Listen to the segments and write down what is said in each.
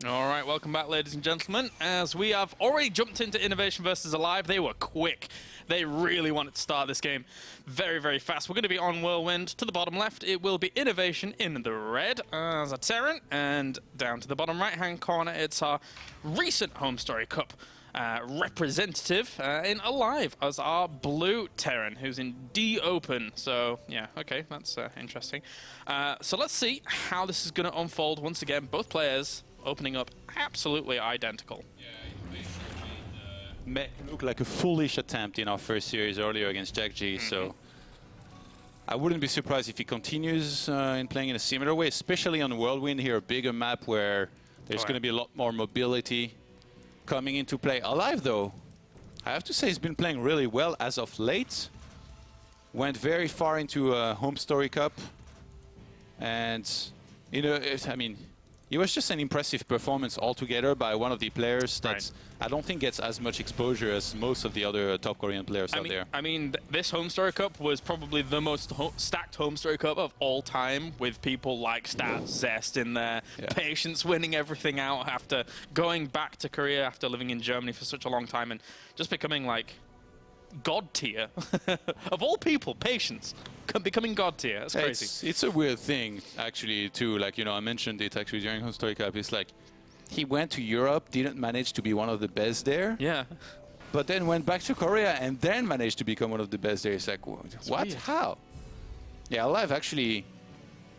All right, welcome back, ladies and gentlemen. As we have already jumped into Innovation versus aLive, they were quick. They really wanted to start this game very, very fast. We're going to be on Whirlwind. To the bottom left, it will be Innovation in the red as a Terran. And down to the bottom right-hand corner, it's our recent Home Story Cup representative in aLive as our blue Terran, who's in D Open. So, yeah, okay, that's interesting. So let's see how this is going to unfold. Once again, both players opening up absolutely identical. May look like a foolish attempt in our first series earlier against Gyeonggi, so I wouldn't be surprised if he continues in playing in a similar way, especially on Whirlwind here, a bigger map where there's going to be a lot more mobility coming into play. aLive, though, I have to say he's been playing really well as of late. Went very far into a Home Story Cup, and you know, I mean, it was just an impressive performance altogether by one of the players that I don't think gets as much exposure as most of the other top Korean players out there. I mean, this Home Story Cup was probably the most stacked Home Story Cup of all time, with people like Stat, Zest in there, Patience winning everything out after going back to Korea after living in Germany for such a long time and just becoming like God tier. Of all people, Patience becoming God tier. That's crazy. It's a weird thing, actually, too. Like, you know, I mentioned it actually during Home Story Cup. It's like he went to Europe, didn't manage to be one of the best there. Yeah. But then went back to Korea and then managed to become one of the best there. It's like, what? Weird. How? Yeah, aLive actually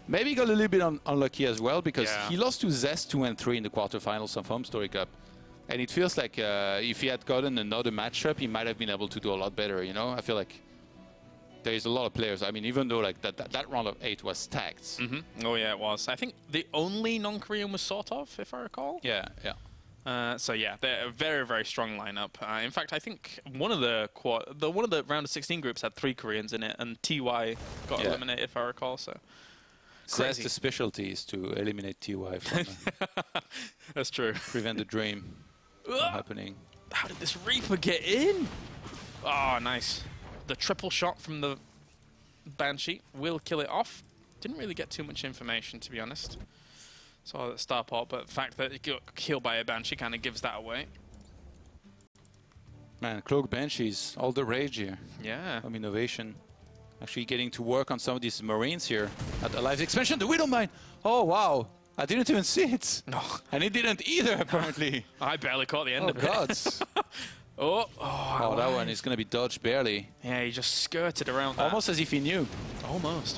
maybe got a little bit unlucky as well, because he lost to Zest 2 and 3 in the quarterfinals of Home Story Cup. And it feels like if he had gotten another matchup, he might have been able to do a lot better, you know? I feel like there is a lot of players. I mean, even though like that round of 8 was stacked. Oh, yeah, it was. I think the only non-Korean was sort of, if I recall. Yeah. So yeah, they're a very, very strong lineup. In fact, I think one of the round of 16 groups had 3 Koreans in it, and TY got eliminated, if I recall. So crazy. The specialty is to eliminate TY from that's true. Prevent the dream from happening. How did this Reaper get in? Oh, nice. The triple shot from the Banshee will kill it off. Didn't really get too much information, to be honest. Saw that Starport, but the fact that it got killed by a Banshee kind of gives that away. Man, Cloak Banshees, all the rage here. Yeah. From Innovation. Actually getting to work on some of these Marines here at aLive's expansion. The Widowmine! Oh, wow. I didn't even see it. No. And he didn't either, apparently. I barely caught the end of it. Gods. Oh, that one is going to be dodged barely. Yeah, he just skirted around that. Almost as if he knew. Almost.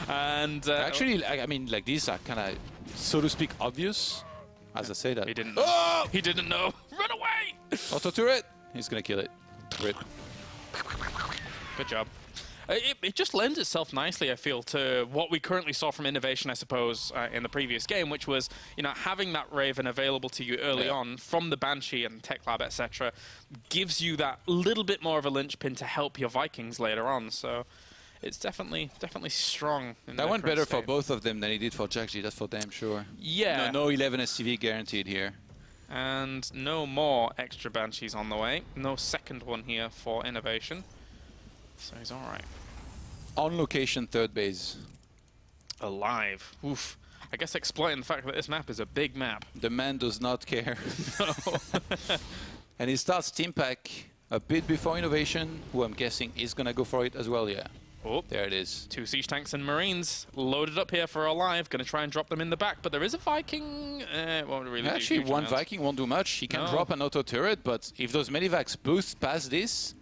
And actually, I mean, like, these are kind of, so to speak, obvious. As I say that. He didn't know. Oh! He didn't know. Run away! Auto turret. He's going to kill it. Rip. Good job. It just lends itself nicely, I feel, to what we currently saw from Innovation, I suppose, in the previous game, which was, you know, having that Raven available to you early on from the Banshee and Tech Lab, etc., gives you that little bit more of a linchpin to help your Vikings later on. So it's definitely strong. That went better for both of them than it did for Gyeonggi, that's for damn sure. Yeah. No 11 SCV guaranteed here. And no more extra Banshees on the way. No second one here for Innovation. So he's all right. On location, third base. aLive. Oof. I guess exploiting the fact that this map is a big map. The man does not care. No. And he starts Team Pack a bit before Innovation, who I'm guessing is going to go for it as well, yeah. Oh, there it is. 2 siege tanks and Marines loaded up here for aLive. Going to try and drop them in the back, but there is a Viking. Won't really actually, do one Viking won't do much. He can drop an auto turret, but if those medivacs boost past this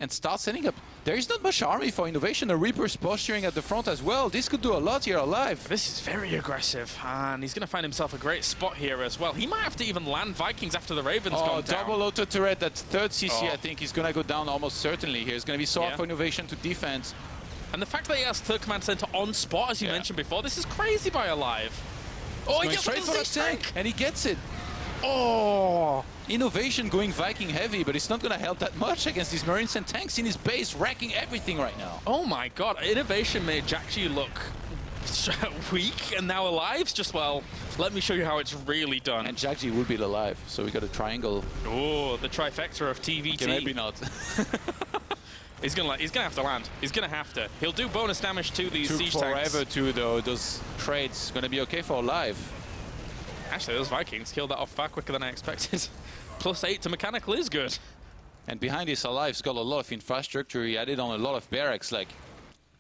and start setting up, there is not much army for Innovation. The Reaper's posturing at the front as well. This could do a lot here aLive. This is very aggressive, and he's going to find himself a great spot here as well. He might have to even land Vikings after the Ravens gone down. Double auto turret. That third CC, I think, is going to go down almost certainly here. It's going to be so hard for Innovation to defend. And the fact that he has third command center on spot, as you mentioned before, this is crazy by aLive. Oh, he gets straight for the tank, and he gets it. Oh, Innovation going Viking heavy, but it's not going to help that much against these Marines and tanks in his base, wrecking everything right now. Oh my god, Innovation made Gyeonggi look weak, and now aLive's just, well, let me show you how it's really done. And Gyeonggi will be alive, so we got a triangle. Oh, the trifecta of TvT. Okay, maybe not. He's gonna have to land. He's gonna have to. He'll do bonus damage to these siege tanks. Took forever too, though. Those trades gonna be okay for aLive. Actually, those Vikings killed that off far quicker than I expected. +8 to mechanical is good. And behind this, aLive's got a lot of infrastructure. He added on a lot of barracks. Like,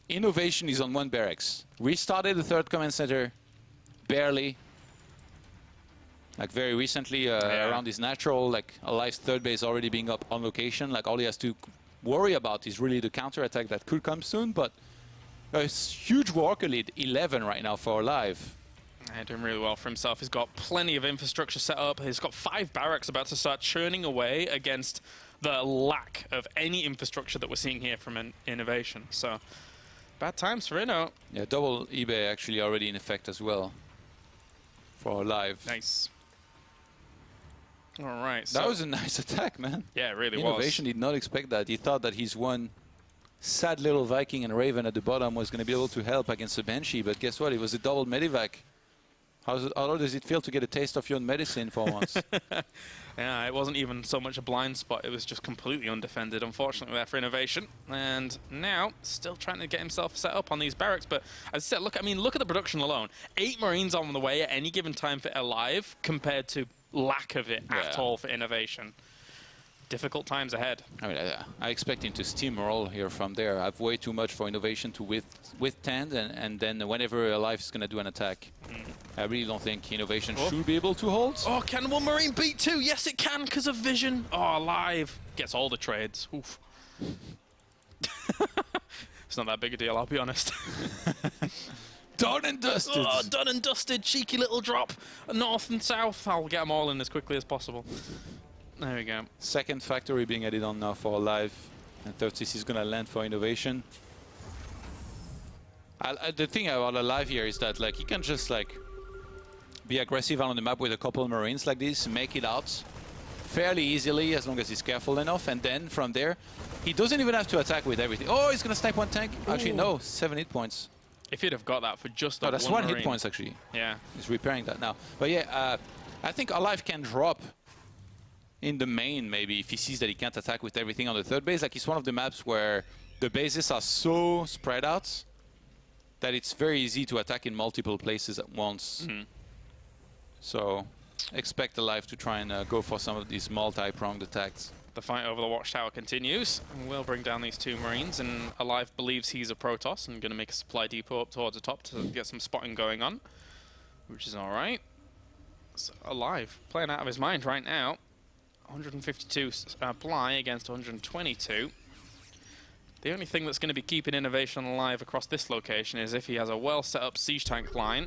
innovation is on 1 barracks. Restarted the 3rd command center, barely. Like very recently, around his natural, like aLive's 3rd base already being up on location. Like all he has to worry about is really the counter-attack that could come soon. But a huge worker lead, 11 right now for aLive. Yeah, doing really well for himself. He's got plenty of infrastructure set up. He's got 5 barracks about to start churning away against the lack of any infrastructure that we're seeing here from an innovation. So, bad times for Inno. Yeah, double eBay actually already in effect as well for aLive. Nice. All right. That was a nice attack, man. Yeah, it really was. Innovation did not expect that. He thought that his one sad little Viking and Raven at the bottom was going to be able to help against the Banshee, but guess what? It was a double medivac. How does it feel to get a taste of your own medicine for once? Yeah, it wasn't even so much a blind spot. It was just completely undefended, unfortunately, there for innovation. And now, still trying to get himself set up on these barracks. But as I said, look, I mean, look at the production alone. 8 Marines on the way at any given time for aLive compared to lack of it at all for innovation. Difficult times ahead. I mean, I expect him to steamroll here from there. I have way too much for innovation to withstand, and then whenever aLive is going to do an attack, I really don't think innovation should be able to hold. Oh, can one Marine beat 2? Yes, it can, because of vision. Oh, aLive gets all the trades. Oof. It's not that big a deal, I'll be honest. Done and dusted. Oh, done and dusted. Cheeky little drop. North and south. I'll get them all in as quickly as possible. There we go. 2nd factory being added on now for aLive. And 36 is going to land for innovation. The thing about aLive here is that like he can just like be aggressive on the map with a couple of Marines like this, make it out fairly easily as long as he's careful enough. And then from there, he doesn't even have to attack with everything. Oh, he's going to snipe 1 tank. Ooh. Actually, no, 7 hit points. If he'd have got that for just that that's one 1 Marine. hit points actually. Yeah. He's repairing that now. But yeah, I think aLive can drop in the main, maybe, if he sees that he can't attack with everything on the 3rd base. Like, it's one of the maps where the bases are so spread out that it's very easy to attack in multiple places at once. So, expect aLive to try and go for some of these multi-pronged attacks. The fight over the watchtower continues, and we'll bring down these 2 Marines, and aLive believes he's a Protoss and going to make a supply depot up towards the top to get some spotting going on, which is all right. So, aLive playing out of his mind right now. 152 supply against 122. The only thing that's going to be keeping innovation alive across this location is if he has a well set up siege tank line.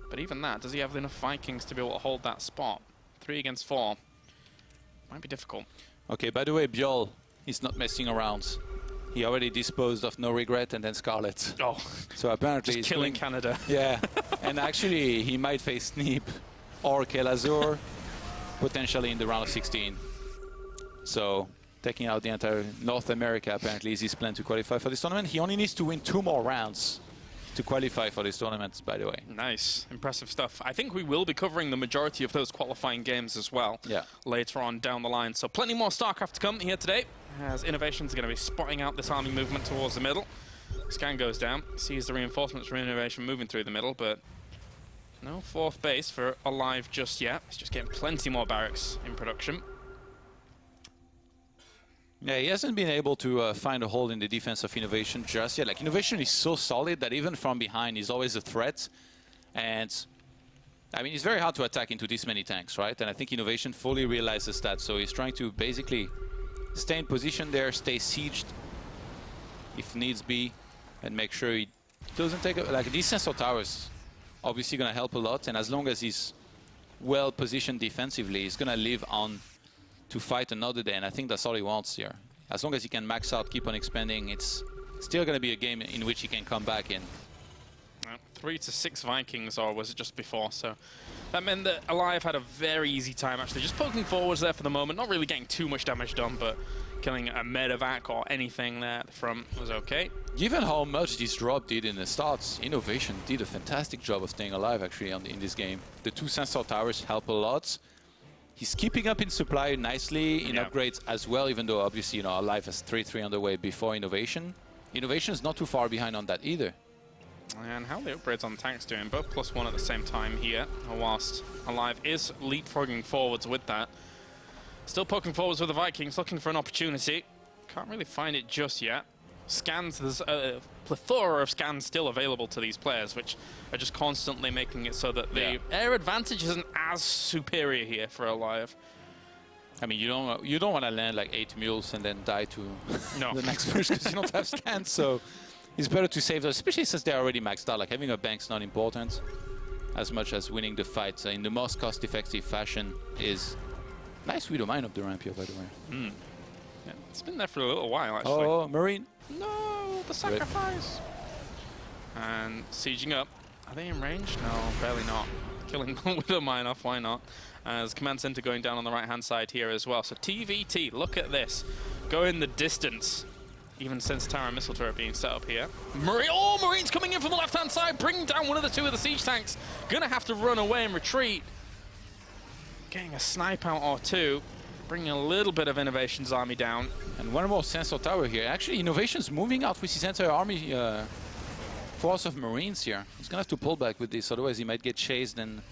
But even that, does he have enough Vikings to be able to hold that spot? 3 against 4. Might be difficult. Okay, by the way, Bjol is not messing around. He already disposed of No Regret and then Scarlet. Oh, so apparently just killing Canada. Yeah, and actually he might face Sneep or Kelazur. Potentially in the round of 16. So, taking out the entire North America apparently is his plan to qualify for this tournament. He only needs to win 2 more rounds to qualify for this tournament, by the way. Nice. Impressive stuff. I think we will be covering the majority of those qualifying games as well later on down the line. So plenty more StarCraft to come here today, as Innovation's going to be spotting out this army movement towards the middle. Scan goes down, sees the reinforcements from Innovation moving through the middle, but no 4th base for aLive just yet. He's just getting plenty more barracks in production. Yeah, he hasn't been able to find a hole in the defense of Innovation just yet. Like, Innovation is so solid that even from behind, he's always a threat. And, I mean, it's very hard to attack into this many tanks, right? And I think Innovation fully realizes that. So he's trying to basically stay in position there, stay sieged if needs be, and make sure he doesn't take like these sensor towers. Obviously going to help a lot, and as long as he's well positioned defensively, he's going to live on to fight another day, and I think that's all he wants here. As long as he can max out, keep on expanding, it's still going to be a game in which he can come back in. 3 to 6 Vikings, or was it just before? So that meant that aLive had a very easy time actually just poking forwards there for the moment, not really getting too much damage done, but killing a medevac or anything there at the front was okay. Given how much this drop did in the starts, Innovation did a fantastic job of staying alive actually in this game. The 2 sensor towers help a lot. He's keeping up in supply nicely, in upgrades as well, even though obviously, you know, aLive has 3-3 on the way before Innovation. Innovation is not too far behind on that either. And how the upgrades on tanks doing? Both +1 at the same time here, whilst aLive is leapfrogging forwards with that. Still poking forwards with the Vikings, looking for an opportunity. Can't really find it just yet. Scans, there's a plethora of scans still available to these players, which are just constantly making it so that the air advantage isn't as superior here for aLive. I mean, you don't want to land like 8 mules and then die to the next push because you don't have scans. So it's better to save those, especially since they're already maxed out. Like having a bank's not important as much as winning the fight in the most cost-effective fashion is. Nice Widow Mine up the ramp here, by the way. Yeah, it's been there for a little while, actually. Oh, Marine. No, the sacrifice. And sieging up. Are they in range? No, barely not. Killing Widow Mine off, why not? As Command Center going down on the right-hand side here as well. So TvT, look at this. Going the distance. Even since Terra Missile Turret being set up here. Marines coming in from the left-hand side, bringing down one of the 2 of the siege tanks. Gonna have to run away and retreat. Getting a snipe out or 2, bringing a little bit of Innovation's army down. And one more sensor tower here. Actually, Innovation's moving out with his entire army force of Marines here. He's gonna have to pull back with this, otherwise he might get chased and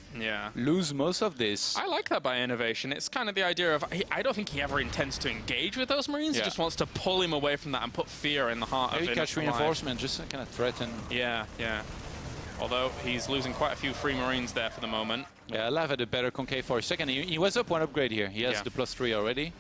lose most of this. I like that by Innovation. It's kind of the idea of, I don't think he ever intends to engage with those Marines. He just wants to pull him away from that and put fear in the heart of him. Maybe catch reinforcement, just kind of threaten. Yeah. Although he's losing quite a few free Marines there for the moment. Yeah, aLive had a better concave for a second. He was up 1 upgrade here. He has the +3 already.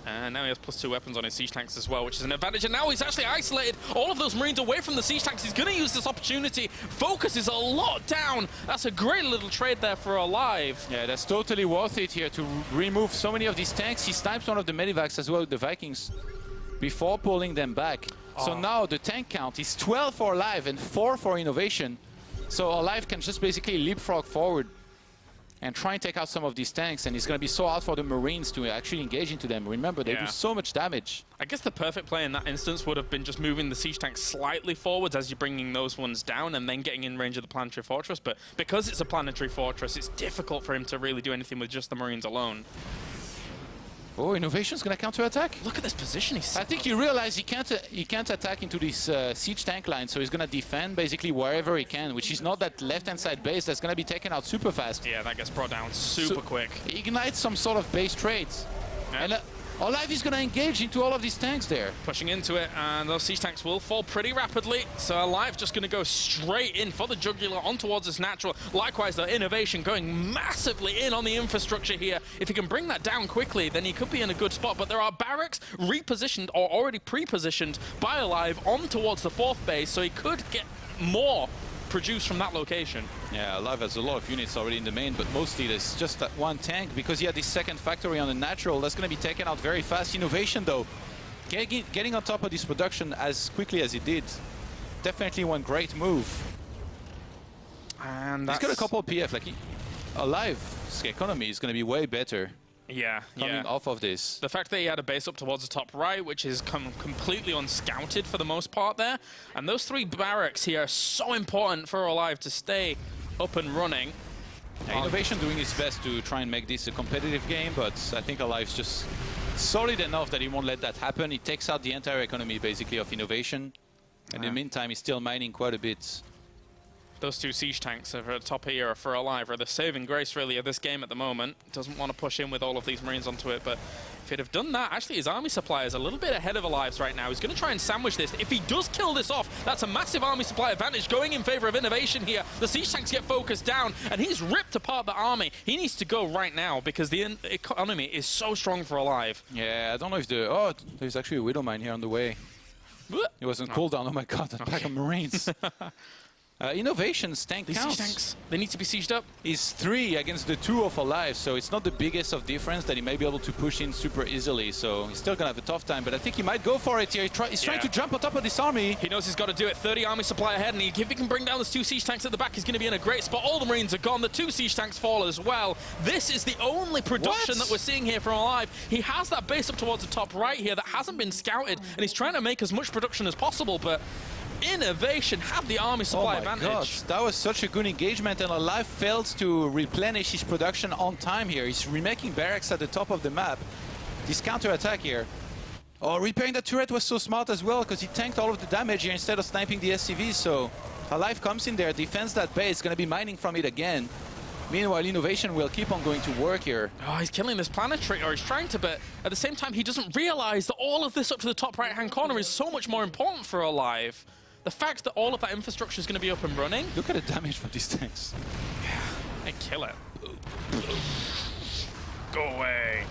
And now he has +2 weapons on his siege tanks as well, which is an advantage. And now he's actually isolated all of those Marines away from the siege tanks. He's going to use this opportunity. Focus is a lot down. That's a great little trade there for aLive. Yeah, that's totally worth it here to remove so many of these tanks. He snipes one of the medivacs as well with the Vikings before pulling them back. So now the tank count is 12 for aLive and 4 for Innovation. So aLive can just basically leapfrog forward and try and take out some of these tanks, and it's going to be so hard for the Marines to actually engage into them. Remember, they do so much damage. I guess the perfect play in that instance would have been just moving the siege tanks slightly forwards as you're bringing those ones down and then getting in range of the planetary fortress. But because it's a planetary fortress, it's difficult for him to really do anything with just the Marines alone. Oh, Innovation's gonna counter-attack. Look at this position he's I think he realized he can't attack into this siege tank line, so he's gonna defend basically wherever he can, which is not that left-hand side base that's gonna be taken out super fast. Yeah, that gets brought down super quick. He ignites some sort of base trades. And aLive is gonna engage into all of these tanks there. Pushing into it, and those siege tanks will fall pretty rapidly. So aLive just gonna go straight in for the jugular on towards this natural. Likewise, the Innovation going massively in on the infrastructure here. If he can bring that down quickly, then he could be in a good spot. But there are barracks repositioned or already pre-positioned by aLive on towards the 4th base, so he could get more produced from that location. Yeah, aLive has a lot of units already in the main, but mostly there's just that 1 tank because he had this 2nd factory on the natural. That's going to be taken out very fast. Innovation, though, getting on top of this production as quickly as he did, definitely one great move. And he's got a couple of PF. Like aLive's economy is going to be way better. Coming off of this. The fact that he had a base up towards the top right, which is completely unscouted for the most part there. And those 3 barracks here are so important for aLive to stay up and running. Innovation doing his best to try and make this a competitive game, but I think aLive's just solid enough that he won't let that happen. He takes out the entire economy basically of Innovation. And in the meantime, he's still mining quite a bit. Those 2 siege tanks are at the top here for aLive are the saving grace really of this game at the moment. Doesn't want to push in with all of these Marines onto it, but if he'd have done that, actually his army supply is a little bit ahead of aLive's right now. He's going to try and sandwich this. If he does kill this off, that's a massive army supply advantage going in favor of Innovation here. The siege tanks get focused down, and he's ripped apart the army. He needs to go right now because the economy is so strong for aLive. Yeah, I don't know if the... Oh, there's actually a Widow Mine here on the way. It wasn't cooldown. Oh my god, that pack of Marines. Innovation's tank counts. Siege tanks, they need to be sieged up. Is 3 against the 2 of aLive, so it's not the biggest of difference that he may be able to push in super easily. So he's still gonna have a tough time, but I think he might go for it here. He's trying to jump on top of this army. He knows he's got to do it. 30 army supply ahead, and if he can bring down those 2 siege tanks at the back, he's going to be in a great spot. All the Marines are gone. The 2 siege tanks fall as well. This is the only production that we're seeing here from aLive. He has that base up towards the top right here that hasn't been scouted, and he's trying to make as much production as possible, but Innovation have the army supply advantage. Gosh, that was such a good engagement, and aLive fails to replenish his production on time here. He's remaking barracks at the top of the map. This counter-attack here. Oh, repairing the turret was so smart as well, because he tanked all of the damage here instead of sniping the SCVs, so aLive comes in there, defends that base, going to be mining from it again. Meanwhile, Innovation will keep on going to work here. Oh, he's killing this planetary, or he's trying to, but at the same time, he doesn't realize that all of this up to the top right-hand corner is so much more important for aLive. The fact that all of that infrastructure is going to be up and running. Look at the damage from these tanks. Yeah, they kill it. Go away.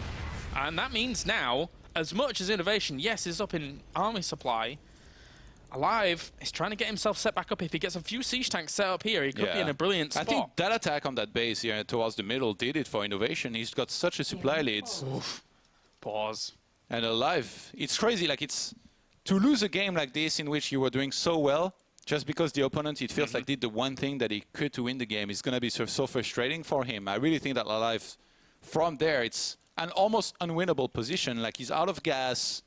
And that means now, as much as Innovation, yes, is up in army supply, aLive is trying to get himself set back up. If he gets a few siege tanks set up here, he could be in a brilliant spot. I think that attack on that base here towards the middle did it for Innovation. He's got such a supply lead. Pause. And aLive, it's crazy. Like, it's to lose a game like this in which you were doing so well, just because the opponent, it feels like, did the one thing that he could to win the game, is going to be so frustrating for him. I really think that aLive, from there, it's an almost unwinnable position. Like, he's out of gas.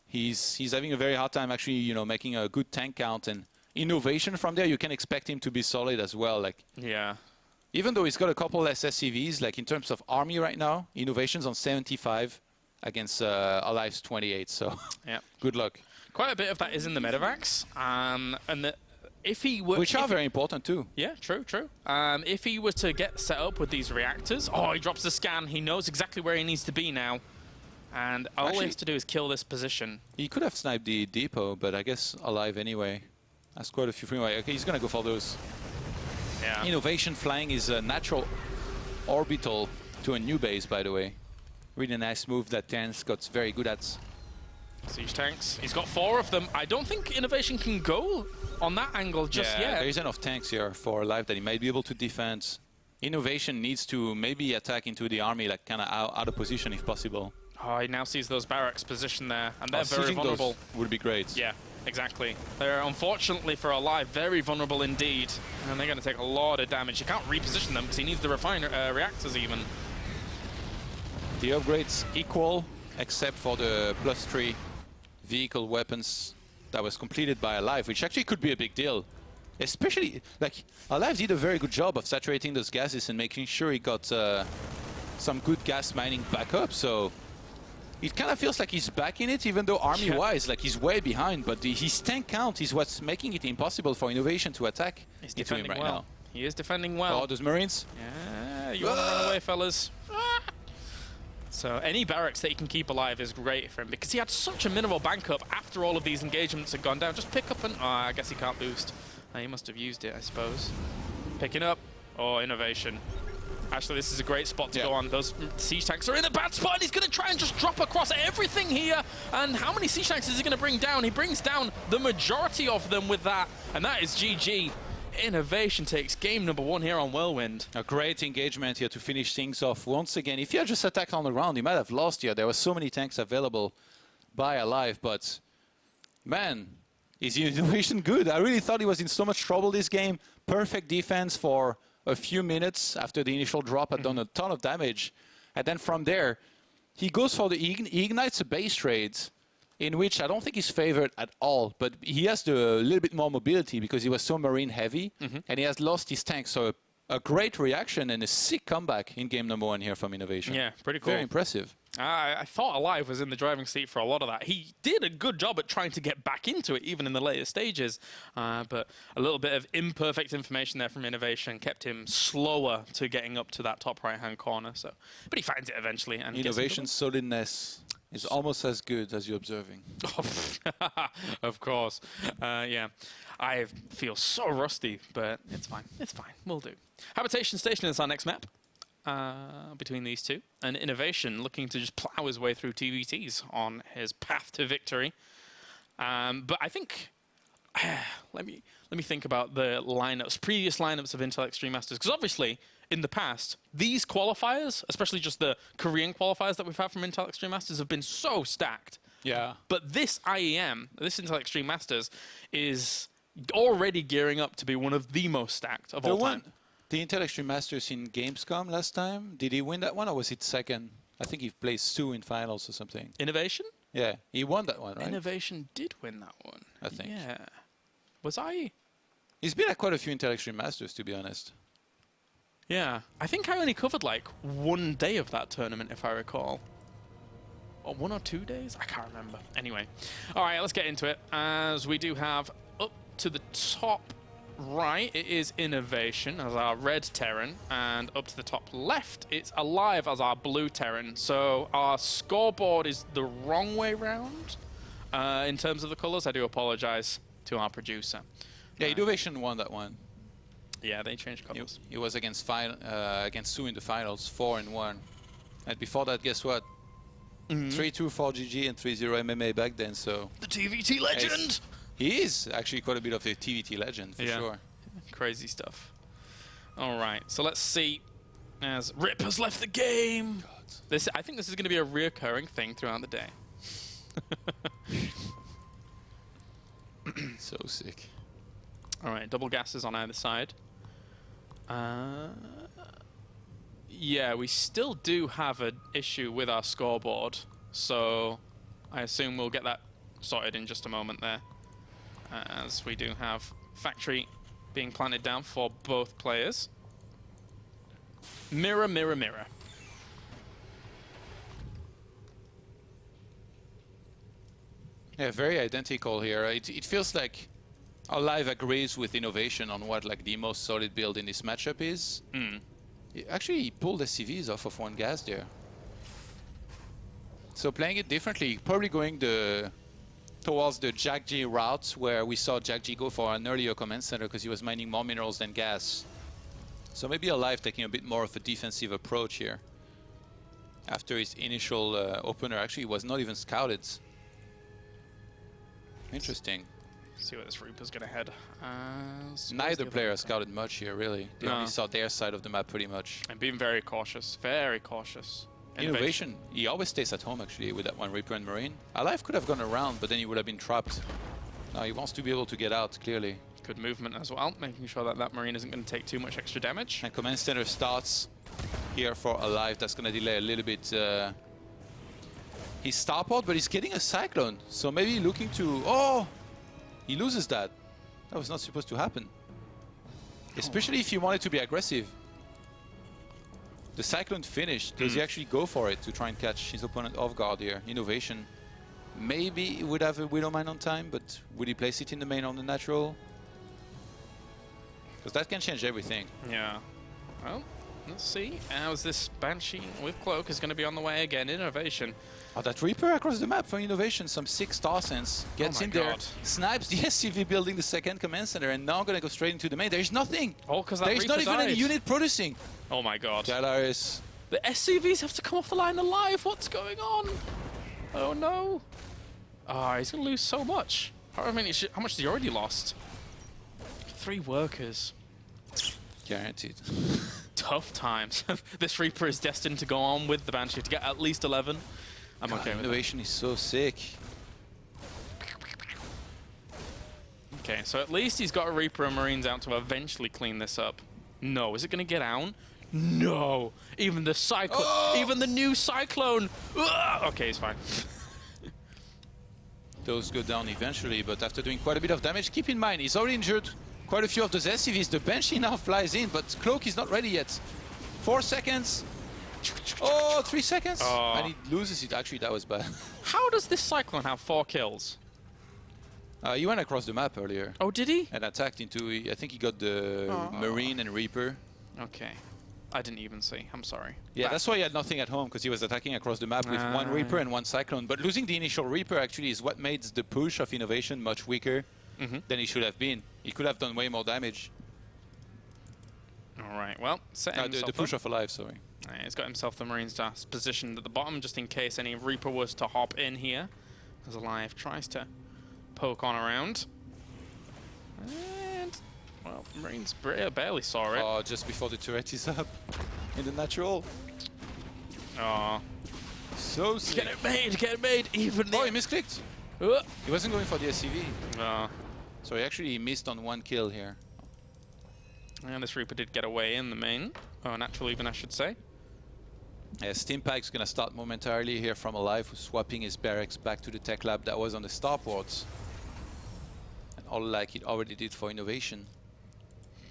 He's having a very hard time actually, you know, making a good tank count, and Innovation from there, you can expect him to be solid as well. Like, yeah, even though he's got a couple less SCVs, like in terms of army right now, Innovation's on 75 against aLive's 28. So yeah, good luck. Quite a bit of that is in the medevacs, and if he were, which are very important too. Yeah, true. If he were to get set up with these reactors, oh, he drops the scan. He knows exactly where he needs to be now. And all he has to do is kill this position. He could have sniped the depot, but I guess aLive anyway. That's quite a few freeway. Okay, he's going to go for those. Yeah. Innovation flying is a natural orbital to a new base, by the way. Really nice move that Terence got very good at. Siege tanks. He's got 4 of them. I don't think Innovation can go on that angle just yet. There is enough tanks here for aLive that he might be able to defend. Innovation needs to maybe attack into the army, like kind of out of position if possible. Oh, he now sees those barracks positioned there, and they're very vulnerable. Would be great. Yeah, exactly. They're, unfortunately for aLive, very vulnerable indeed. And they're going to take a lot of damage. He can't reposition them because he needs the reactors even. The upgrades equal, except for the +3 vehicle weapons that was completed by aLive, which actually could be a big deal. Especially, like, aLive did a very good job of saturating those gases and making sure he got some good gas mining backup, so it kind of feels like he's back in it, even though army-wise, like, he's way behind, but his tank count is what's making it impossible for Innovation to attack into him right now. He is defending well. Oh, those Marines? Yeah, you want to run away, fellas. So any barracks that he can keep alive is great for him, because he had such a minimal bank up after all of these engagements had gone down. Just pick up and... Oh, I guess he can't boost. He must have used it, I suppose. Picking up. Oh, Innovation. Actually, this is a great spot to go on. Those siege tanks are in a bad spot, and he's going to try and just drop across everything here. And how many siege tanks is he going to bring down? He brings down the majority of them with that, and that is GG. Innovation takes game number 1 here on Whirlwind. A great engagement here to finish things off once again. If he had just attacked on the ground, he might have lost here. There were so many tanks available by aLive, but man, is Innovation good? I really thought he was in so much trouble this game. Perfect defense for a few minutes after the initial drop, had done a ton of damage. And then from there, he goes for he ignites a base trade, in which I don't think he's favored at all, but he has a little bit more mobility because he was so marine heavy, and he has lost his tank. So a great reaction and a sick comeback in game number 1 here from Innovation. Yeah, pretty cool. Very impressive. I thought aLive was in the driving seat for a lot of that. He did a good job at trying to get back into it, even in the later stages. But a little bit of imperfect information there from Innovation kept him slower to getting up to that top right-hand corner. So, but he finds it eventually. And Innovation's solidness is almost as good as you're observing. Of course. Yeah. I feel so rusty, but it's fine. It's fine. We'll do. Habitation Station is our next map. Between these two, and Innovation looking to just plow his way through TvTs on his path to victory. But I think let me think about the previous lineups of Intel Extreme Masters, because obviously in the past these qualifiers, especially just the Korean qualifiers that we've had from Intel Extreme Masters, have been so stacked. Yeah. But this IEM, this Intel Extreme Masters, is already gearing up to be one of the most stacked of all time. The Intel Extreme Masters in Gamescom last time, did he win that one or was it second? I think he placed 2 in finals or something. Innovation? Yeah, he won that one, right? Innovation did win that one. I think. Yeah. Was I? He's been at quite a few Intel Extreme Masters, to be honest. Yeah. I think I only covered like 1 day of that tournament, if I recall. Or 1 or 2 days? I can't remember. Anyway. All right, let's get into it, as we do have up to the top right, it is Innovation as our red Terran, and up to the top left, it's aLive as our blue Terran. So our scoreboard is the wrong way round in terms of the colors. I do apologize to our producer. Yeah, Innovation won that one. Yeah, they changed colors. It was against Sue in the finals, 4-1. And before that, guess what? 3-2 for GG and 3-0 MMA back then, so... The TvT legend! He is actually quite a bit of a TvT legend, for sure. Crazy stuff. All right, so let's see. As Rip has left the game. I think this is going to be a reoccurring thing throughout the day. So sick. All right, double gases on either side. Yeah, we still do have an issue with our scoreboard, so I assume we'll get that sorted in just a moment there. As we do have factory being planted down for both players. Mirror, mirror, mirror. Yeah, very identical here. It feels like aLive agrees with Innovation on what like the most solid build in this matchup is. Actually, he pulled SCVs off of one gas there. So playing it differently, probably going towards the Gyeonggi route, where we saw Gyeonggi go for an earlier command center because he was mining more minerals than gas. So maybe aLive taking a bit more of a defensive approach here. After his initial opener, actually was not even scouted. Interesting. See where this Reaper's gonna head. Neither player scouted much here, really. They only saw their side of the map pretty much. And being very cautious, very cautious. Innovation, he always stays at home actually with that one Reaper and Marine. aLive could have gone around, but then he would have been trapped. Now he wants to be able to get out, clearly. Good movement as well, making sure that that Marine isn't going to take too much extra damage. And command center starts here for aLive. That's going to delay a little bit his starport, but he's getting a Cyclone. So maybe looking to... Oh! He loses that. That was not supposed to happen. Especially if he wanted to be aggressive. The Cyclone finished. Does he actually go for it to try and catch his opponent off guard here? Innovation. Maybe he would have a Widow Mine on time, but would he place it in the main on the natural? Because that can change everything. Yeah. Well, let's see. How's this Banshee with Cloak is going to be on the way again. Innovation. Oh, that Reaper across the map for Innovation. Some 6 Star Sense. Gets in there. Snipes the SCV building the second command center, and now going to go straight into the main. There's nothing. Oh, because that There's Reaper not even any unit producing. Oh my god. Galaris. The SCVs have to come off the line alive. What's going on? Oh no. Ah, he's going to lose so much. I mean, how much has he already lost? 3 workers. Guaranteed. Tough times. This Reaper is destined to go on with the Banshee to get at least 11. I'm okay with Innovation is so sick. Okay, so at least he's got a Reaper and Marines out to eventually clean this up. No, is it going to get down? No! Even the Cyclone, even the new Cyclone! Ugh! Okay, he's fine. Those go down eventually, but after doing quite a bit of damage, keep in mind, he's already injured quite a few of those SCVs. The Banshee now flies in, but Cloak is not ready yet. 4 seconds. Oh, 3 seconds. And he loses it. Actually, that was bad. How does this Cyclone have 4 kills? He went across the map earlier. Oh, did he? And attacked into, I think he got the Marine and Reaper. Okay. I didn't even see. I'm sorry. Yeah, that's why he had nothing at home, because he was attacking across the map with 1 Reaper and 1 Cyclone. But losing the initial Reaper actually is what made the push of Innovation much weaker than he should have been. He could have done way more damage. All right, well, the push of aLive, sorry. He's got himself the Marines positioned at the bottom, just in case any Reaper was to hop in here. As aLive tries to poke on around. And, well, Marines barely saw it. Oh, just before the turret is up in the natural. Oh. So sick. Get it made, get it made! Even Oh, he misclicked. He wasn't going for the SCV. So he actually missed on 1 kill here. And this Reaper did get away in the main. Oh, natural even, I should say. Yeah, Stimpak's gonna start momentarily here from aLive, who's swapping his barracks back to the tech lab that was on the starports. And all like it already did for Innovation.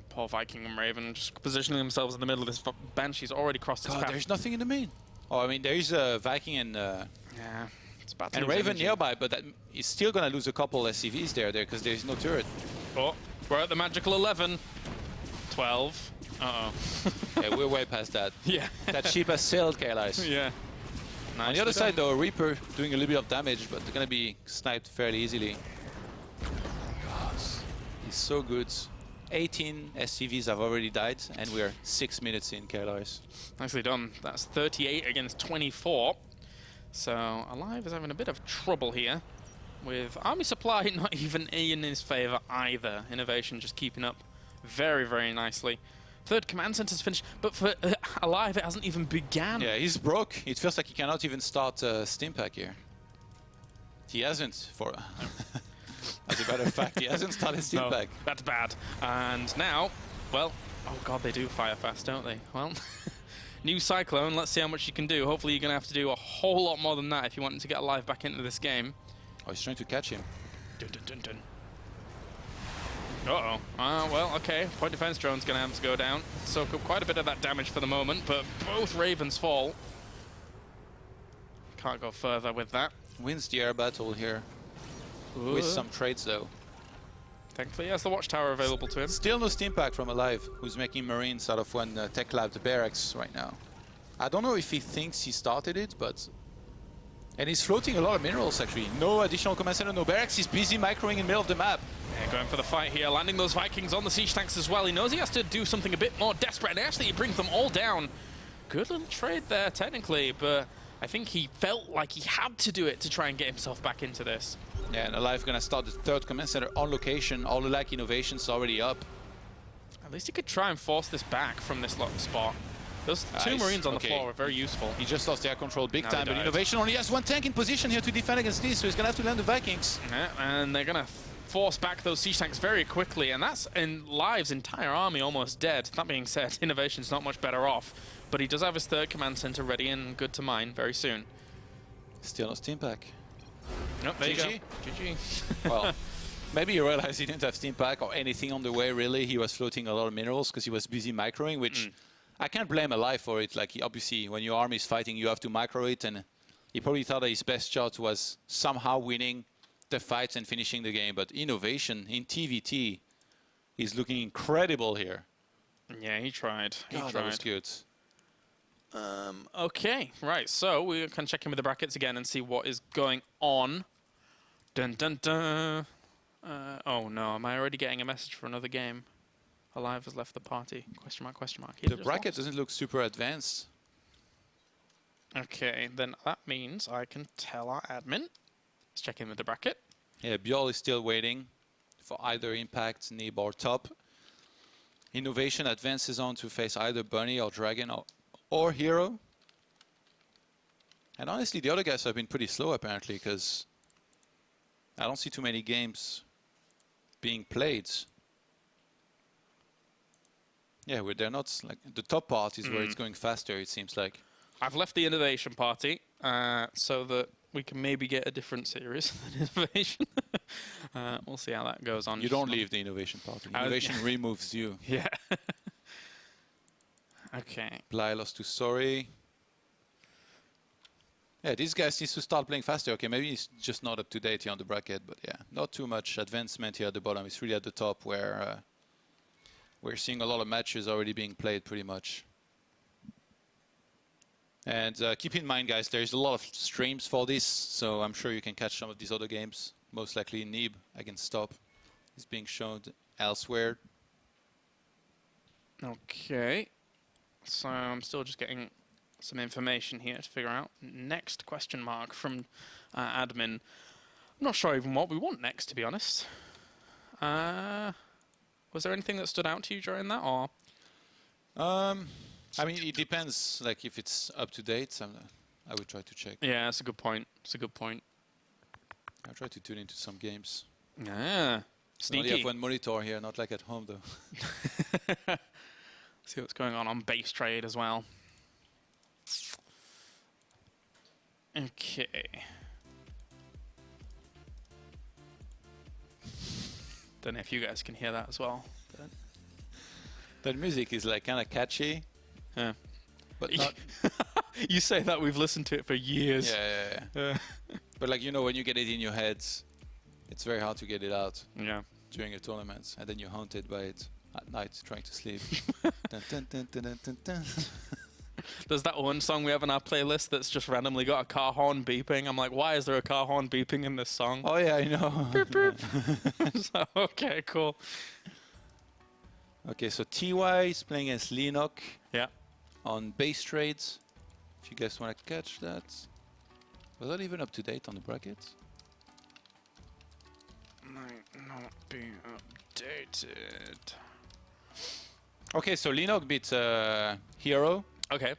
Poor Viking and Raven just positioning themselves in the middle of this. Banshee's already crossed his path. There's nothing in the main. Oh, I mean, there is a Viking and yeah, it's about to and lose Raven energy. nearby, but that is still gonna lose a couple SCVs there because there is no turret. Oh, we're at the magical 11. 12. Uh-oh. Yeah, we're way past that. Yeah. That ship has sailed, Kailas. Yeah. On the other side, though, Reaper doing a little bit of damage, but they're going to be sniped fairly easily. God, he's so good. 18 SCVs have already died, and we're 6 minutes in, Kailas. Nicely done. That's 38 against 24. So aLive is having a bit of trouble here, with Army Supply not even in his favor either. Innovation just keeping up very, very nicely. Third command center's finished, but for aLive it hasn't even began. Yeah, he's broke. It feels like he cannot even start Steam Pack here. He hasn't, for as a matter of fact, he hasn't started Steam Pack. That's bad. And now, well, oh god, they do fire fast, don't they? Well, new Cyclone, let's see how much you can do. Hopefully you're going to have to do a whole lot more than that if you want to get aLive back into this game. Oh, he's trying to catch him. Dun, dun, dun, dun. Uh-oh. Well, okay. Point defense drone's going to have to go down. Soak up quite a bit of that damage for the moment, but both Ravens fall. Can't go further with that. Wins the air battle here. Ooh. With some trades, though. Thankfully, he has the watchtower available to him. Still no Steam Pack from aLive, who's making Marines out of one Tech Lab, the barracks, right now. I don't know if he thinks he started it, but... And he's floating a lot of minerals, actually. No additional command center, no barracks. He's busy microing in the middle of the map. Yeah, going for the fight here, landing those Vikings on the siege tanks as well. He knows he has to do something a bit more desperate, and actually he brings them all down. Good little trade there, technically, but I think he felt like he had to do it to try and get himself back into this. Yeah, and aLive gonna start the third command center on location. All the like innovations already up. At least he could try and force this back from this spot. Those two Marines on the floor are very useful. He just lost air control big Now time, but Innovation only has one tank in position here to defend against this, so he's gonna have to land the Vikings. Yeah, and they're gonna force back those siege tanks very quickly, and that's in aLive's entire army almost dead. That being said, Innovation's not much better off, but he does have his third command center ready and good to mine very soon. Still no Steam Pack. Nope, there GG. you go. GG. Well, maybe he realized he didn't have Steam Pack or anything on the way, really. He was floating a lot of minerals because he was busy microing, which I can't blame aLive for it. Like, obviously, when your army is fighting, you have to micro it, and he probably thought that his best shot was somehow winning the fights and finishing the game. But Innovation in TvT is looking incredible here. Yeah, he tried. God, that was good. Okay, right, so we can check in with the brackets again and see what is going on. Dun dun dun. Oh no, am I already getting a message for another game? aLive has left the party. Question mark, question mark. The bracket doesn't look super advanced. Okay, then that means I can tell our admin. Let's check in with the bracket. Yeah, Bjorl is still waiting for either Impact, Nib, or Top. Innovation advances on to face either Bunny or Dragon or Hero. And honestly, the other guys have been pretty slow, apparently, because I don't see too many games being played. Yeah, where they're not, like, the top part is where it's going faster, it seems like. I've left the Innovation party so that we can maybe get a different series than Innovation. We'll see how that goes on. You don't leave the Innovation party. Innovation removes you. Yeah. Okay. Bly lost to Sorry. Yeah, these guys need to start playing faster. Okay, maybe it's just not up to date here on the bracket, but yeah, not too much advancement here at the bottom. It's really at the top where we're seeing a lot of matches already being played pretty much. And keep in mind, guys, there's a lot of streams for this, so I'm sure you can catch some of these other games. Most likely Nib against Top is being shown elsewhere. Okay. So I'm still just getting some information here to figure out. Next question mark from admin. I'm not sure even what we want next, to be honest. Was there anything that stood out to you during that, or? I mean, it depends. Like, if it's up to date, I would try to check. Yeah, that's a good point. That's a good point. I'll try to tune into some games. Ah, sneaky. I only have one monitor here, not like at home, though. See what's going on base trade as well. Okay. Don't know if you guys can hear that as well. But that music is like kind of catchy. Yeah. But not. You say that, we've listened to it for years. Yeah. But like, you know, when you get it in your head, it's very hard to get it out. Yeah. during a tournament, and then you're haunted by it at night trying to sleep. Dun, dun, dun, dun, dun, dun, dun. There's that one song we have on our playlist that's just randomly got a car horn beeping. I'm like, why is there a car horn beeping in this song? Oh yeah, I know. Beep, beep. So, okay, cool. Okay, so TY is playing against Linok Yeah. on base trades. If you guys want to catch that. Was that even up to date on the brackets? Might not be updated. Okay, so Linok beat Hero. Okay.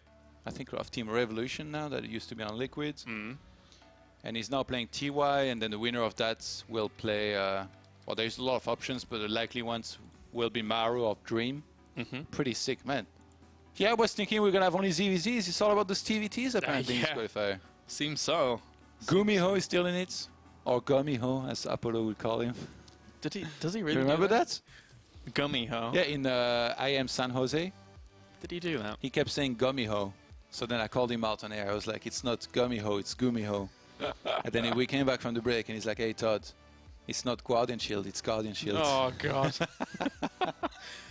I think of Team Revolution now, that it used to be on Liquids. Mm. And he's now playing TY, and then the winner of that will play... well, there's a lot of options, but the likely ones will be Maru of Dream. Mm-hmm. Pretty sick, man. Yeah, I was thinking we're going to have only ZVZs. It's all about the TvTs, apparently, in this qualifier. Seems so. Gumiho is still in it. Or Gumiho, as Apollo would call him. Does he really Remember do that? Gumiho? Yeah, in IEM San Jose. Did he do that? He kept saying Gumiho. So then I called him out on air. I was like, it's not Gumiho, it's Gumiho. And then we came back from the break and he's like, hey, Todd, it's not Guardian Shield, it's Guardian Shield. Oh, God.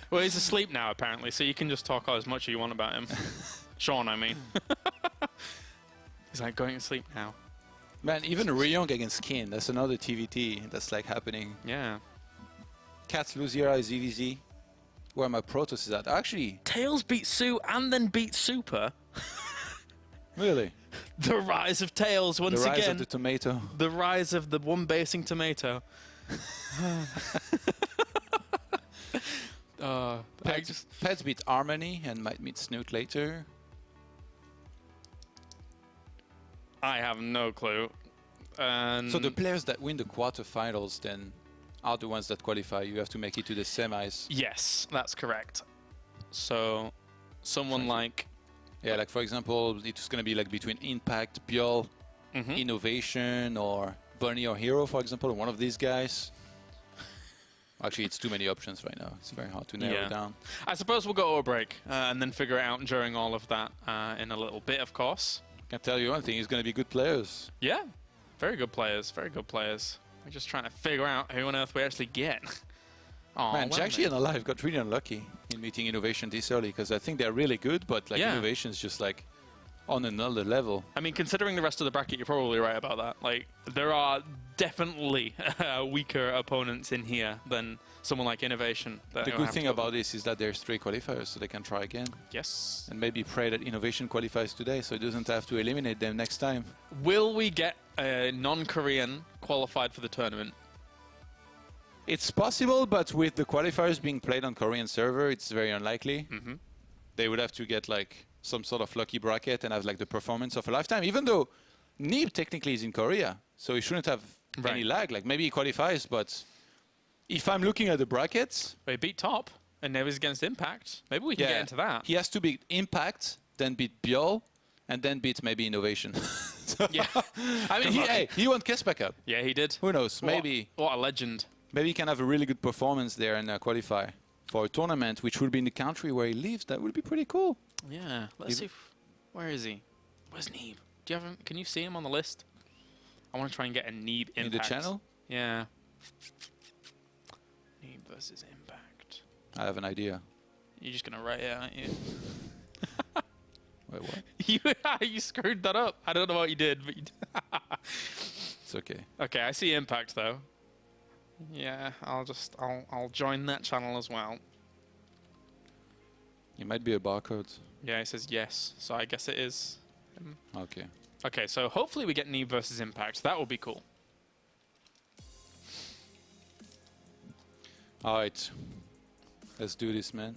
Well, he's asleep now, apparently, so you can just talk as much as you want about him. Sean, I mean. He's like going to sleep now. Man, even Ryong against Kin, that's another TvT that's like happening. Yeah. Cats Luziera is EVZ. Where my Protoss is at. Actually. Tails beat Sue and then beat Super. Really? The rise of Tails once again. The rise of the tomato. The rise of the one basing tomato. Pets beat Harmony and might meet Snoot later. I have no clue. So the players that win the quarterfinals then are the ones that qualify. You have to make it to the semis. Yes, that's correct. So someone like... Yeah, like for example, it's going to be like between Impact, Bjol, Innovation, or Bunny or Hero, for example, one of these guys. Actually, it's too many options right now. It's very hard to narrow down. I suppose we'll go over break and then figure it out during all of that in a little bit, of course. I can tell you one thing, it's going to be good players. Yeah, very good players, very good players. We're just trying to figure out who on earth we actually get. Oh, man, Gyeonggi and aLive got really unlucky in meeting Innovation this early because I think they're really good, but like Innovation's just like on another level. I mean, considering the rest of the bracket, you're probably right about that. Like, there are definitely weaker opponents in here than someone like Innovation. The good thing about this is that there's 3 qualifiers, so they can try again. Yes. And maybe pray that Innovation qualifies today, so it doesn't have to eliminate them next time. Will we get a non-Korean qualified for the tournament? It's possible, but with the qualifiers being played on Korean server, it's very unlikely. They would have to get like some sort of lucky bracket and have like the performance of a lifetime, even though Neeb technically is in Korea, so he shouldn't have any lag. Like maybe he qualifies, but if I'm looking at the brackets... They beat Top, and now he's against Impact. Maybe we can get into that. He has to beat Impact, then beat Bjol, and then beat maybe Innovation. Yeah. I mean, he won Kespa Cup. Yeah, he did. Who knows? Maybe. What a legend. Maybe he can have a really good performance there and qualify for a tournament, which would be in the country where he lives. That would be pretty cool. Yeah. Let's see. Where is he? Where's Neeb? Do you have him? Can you see him on the list? I want to try and get a Neeb Impact. In the channel? Yeah. Neeb versus Impact. I have an idea. You're just going to write it, aren't you? Wait, what? You screwed that up. I don't know what you did, but you did. It's okay. Okay, I see Impact, though. Yeah, I'll join that channel as well. It might be a barcode. Yeah, it says yes, so I guess it is. Okay. Okay, so hopefully we get Neeb versus Impact. That would be cool. All right. Let's do this, man.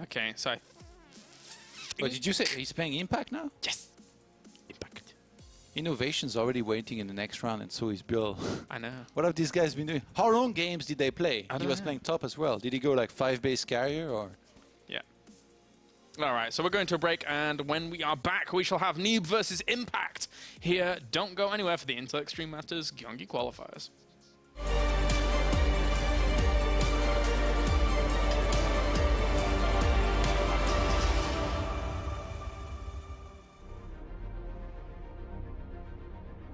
Okay, so But did you say he's playing Impact now? Yes! Impact. Innovation's already waiting in the next round, and so is Bill. I know. What have these guys been doing? How long games did they play? He was playing top as well. Did he go like 5 base carrier or? Yeah. All right, so we're going to a break, and when we are back, we shall have Neeb versus Impact here. Don't go anywhere for the Intel Extreme Masters Gyeonggi qualifiers.